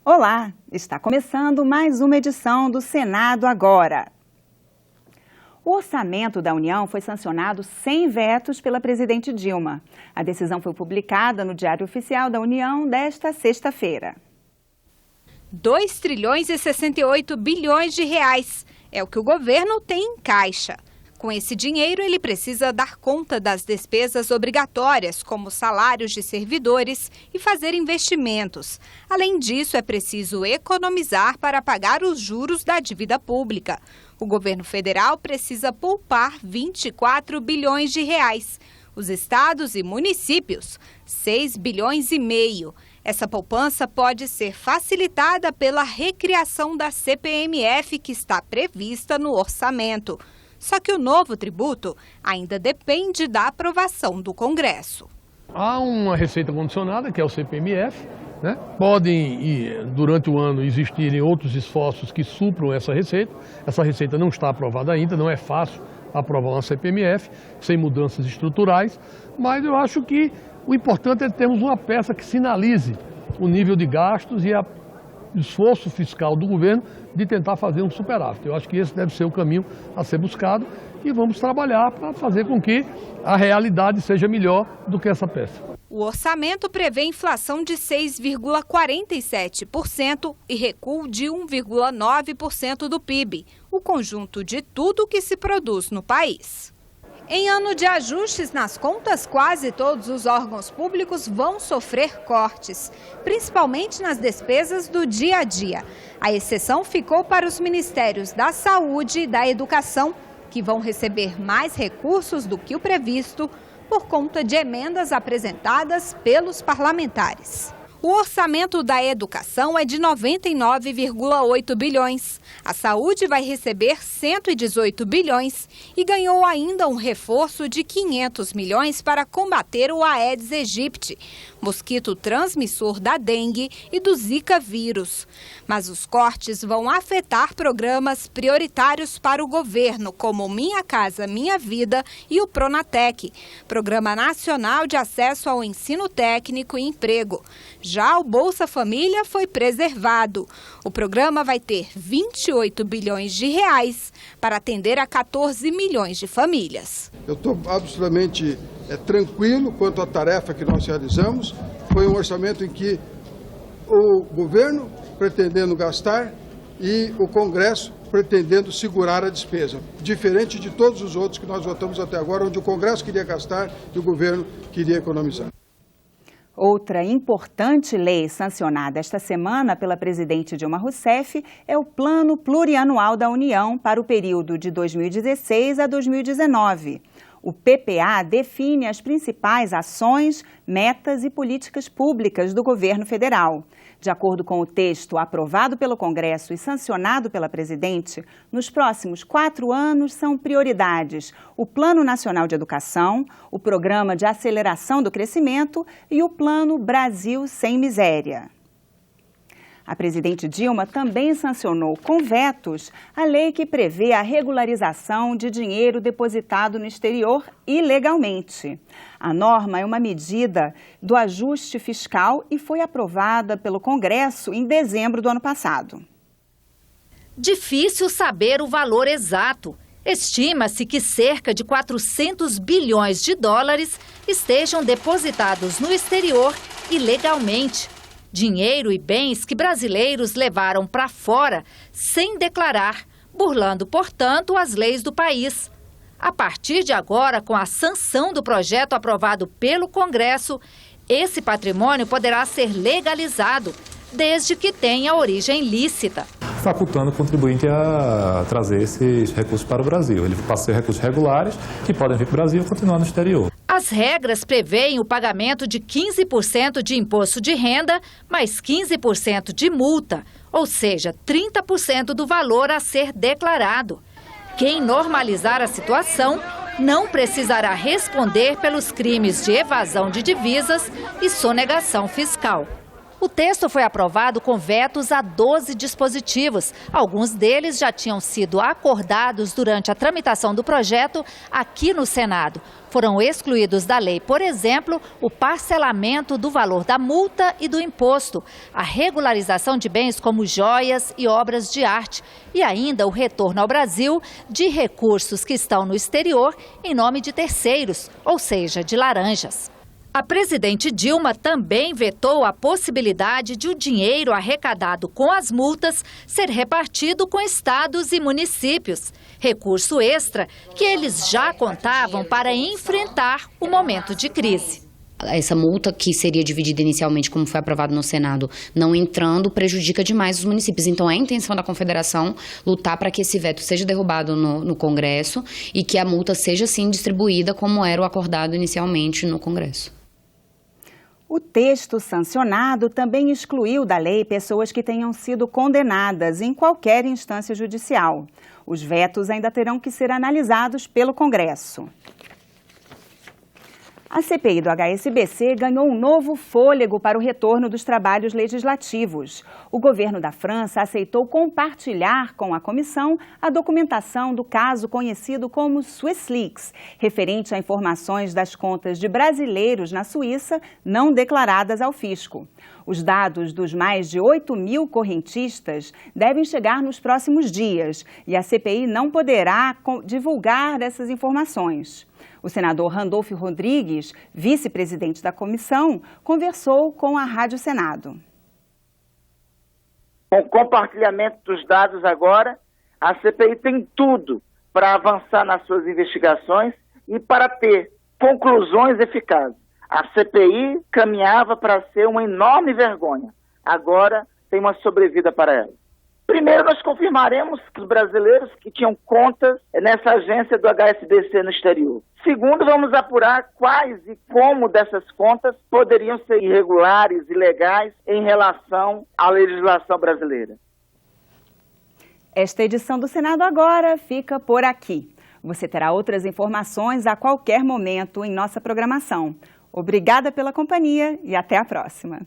Olá, está começando mais uma edição do Senado Agora. O orçamento da União foi sancionado sem vetos pela presidente Dilma. A decisão foi publicada no Diário Oficial da União desta sexta-feira. 2 trilhões e 68 bilhões de reais é o que o governo tem em caixa. Com esse dinheiro, ele precisa dar conta das despesas obrigatórias, como salários de servidores, e fazer investimentos. Além disso, é preciso economizar para pagar os juros da dívida pública. O governo federal precisa poupar 24 bilhões de reais. Os estados e municípios, 6 bilhões e meio. Essa poupança pode ser facilitada pela recriação da CPMF, que está prevista no orçamento. Só que o novo tributo ainda depende da aprovação do Congresso. Há uma receita condicionada, que é o CPMF, né? Podem, durante o ano, existirem outros esforços que supram essa receita. Essa receita não está aprovada ainda, não é fácil aprovar uma CPMF sem mudanças estruturais, mas eu acho que o importante é termos uma peça que sinalize o nível de gastos e o esforço fiscal do governo de tentar fazer um superávit. Eu acho que esse deve ser o caminho a ser buscado e vamos trabalhar para fazer com que a realidade seja melhor do que essa peça. O orçamento prevê inflação de 6,47% e recuo de 1,9% do PIB, o conjunto de tudo que se produz no país. Em ano de ajustes nas contas, quase todos os órgãos públicos vão sofrer cortes, principalmente nas despesas do dia a dia. A exceção ficou para os ministérios da Saúde e da Educação, que vão receber mais recursos do que o previsto por conta de emendas apresentadas pelos parlamentares. O orçamento da educação é de 99,8 bilhões. A saúde vai receber 118 bilhões e ganhou ainda um reforço de 500 milhões para combater o Aedes aegypti, mosquito transmissor da dengue e do Zika vírus. Mas os cortes vão afetar programas prioritários para o governo, como Minha Casa Minha Vida e o Pronatec, Programa Nacional de Acesso ao Ensino Técnico e Emprego. Já o Bolsa Família foi preservado. O programa vai ter 28 bilhões de reais para atender a 14 milhões de famílias. Eu estou absolutamente tranquilo quanto à tarefa que nós realizamos. Foi um orçamento em que o governo pretendendo gastar e o Congresso pretendendo segurar a despesa, diferente de todos os outros que nós votamos até agora, onde o Congresso queria gastar e o governo queria economizar. Outra importante lei sancionada esta semana pela presidente Dilma Rousseff é o Plano Plurianual da União para o período de 2016 a 2019. O PPA define as principais ações, metas e políticas públicas do governo federal. De acordo com o texto aprovado pelo Congresso e sancionado pela presidente, nos próximos 4 anos são prioridades o Plano Nacional de Educação, o Programa de Aceleração do Crescimento e o Plano Brasil Sem Miséria. A presidente Dilma também sancionou com vetos a lei que prevê a regularização de dinheiro depositado no exterior ilegalmente. A norma é uma medida do ajuste fiscal e foi aprovada pelo Congresso em dezembro do ano passado. Difícil saber o valor exato. Estima-se que cerca de 400 bilhões de dólares estejam depositados no exterior ilegalmente. Dinheiro e bens que brasileiros levaram para fora sem declarar, burlando, portanto, as leis do país. A partir de agora, com a sanção do projeto aprovado pelo Congresso, esse patrimônio poderá ser legalizado, desde que tenha origem lícita. Facultando o contribuinte a trazer esses recursos para o Brasil. Ele passa a ser recursos regulares que podem vir para o Brasil e continuar no exterior. As regras prevêem o pagamento de 15% de imposto de renda, mais 15% de multa, ou seja, 30% do valor a ser declarado. Quem normalizar a situação não precisará responder pelos crimes de evasão de divisas e sonegação fiscal. O texto foi aprovado com vetos a 12 dispositivos. Alguns deles já tinham sido acordados durante a tramitação do projeto aqui no Senado. Foram excluídos da lei, por exemplo, o parcelamento do valor da multa e do imposto, a regularização de bens como joias e obras de arte e ainda o retorno ao Brasil de recursos que estão no exterior em nome de terceiros, ou seja, de laranjas. A presidente Dilma também vetou a possibilidade de o dinheiro arrecadado com as multas ser repartido com estados e municípios. Recurso extra que eles já contavam para enfrentar o momento de crise. Essa multa, que seria dividida inicialmente, como foi aprovado no Senado, não entrando, prejudica demais os municípios. Então, é a intenção da Confederação lutar para que esse veto seja derrubado no Congresso e que a multa seja, sim, distribuída como era o acordado inicialmente no Congresso. O texto sancionado também excluiu da lei pessoas que tenham sido condenadas em qualquer instância judicial. Os vetos ainda terão que ser analisados pelo Congresso. A CPI do HSBC ganhou um novo fôlego para o retorno dos trabalhos legislativos. O governo da França aceitou compartilhar com a comissão a documentação do caso conhecido como SwissLeaks, referente a informações das contas de brasileiros na Suíça não declaradas ao fisco. Os dados dos mais de 8.000 correntistas devem chegar nos próximos dias e a CPI não poderá divulgar essas informações. O senador Randolfo Rodrigues, vice-presidente da comissão, conversou com a Rádio Senado. Com o compartilhamento dos dados agora, a CPI tem tudo para avançar nas suas investigações e para ter conclusões eficazes. A CPI caminhava para ser uma enorme vergonha. Agora tem uma sobrevida para ela. Primeiro, nós confirmaremos que os brasileiros que tinham contas nessa agência do HSBC no exterior. Segundo, vamos apurar quais e como dessas contas poderiam ser irregulares, ilegais, em relação à legislação brasileira. Esta edição do Senado Agora fica por aqui. Você terá outras informações a qualquer momento em nossa programação. Obrigada pela companhia e até a próxima.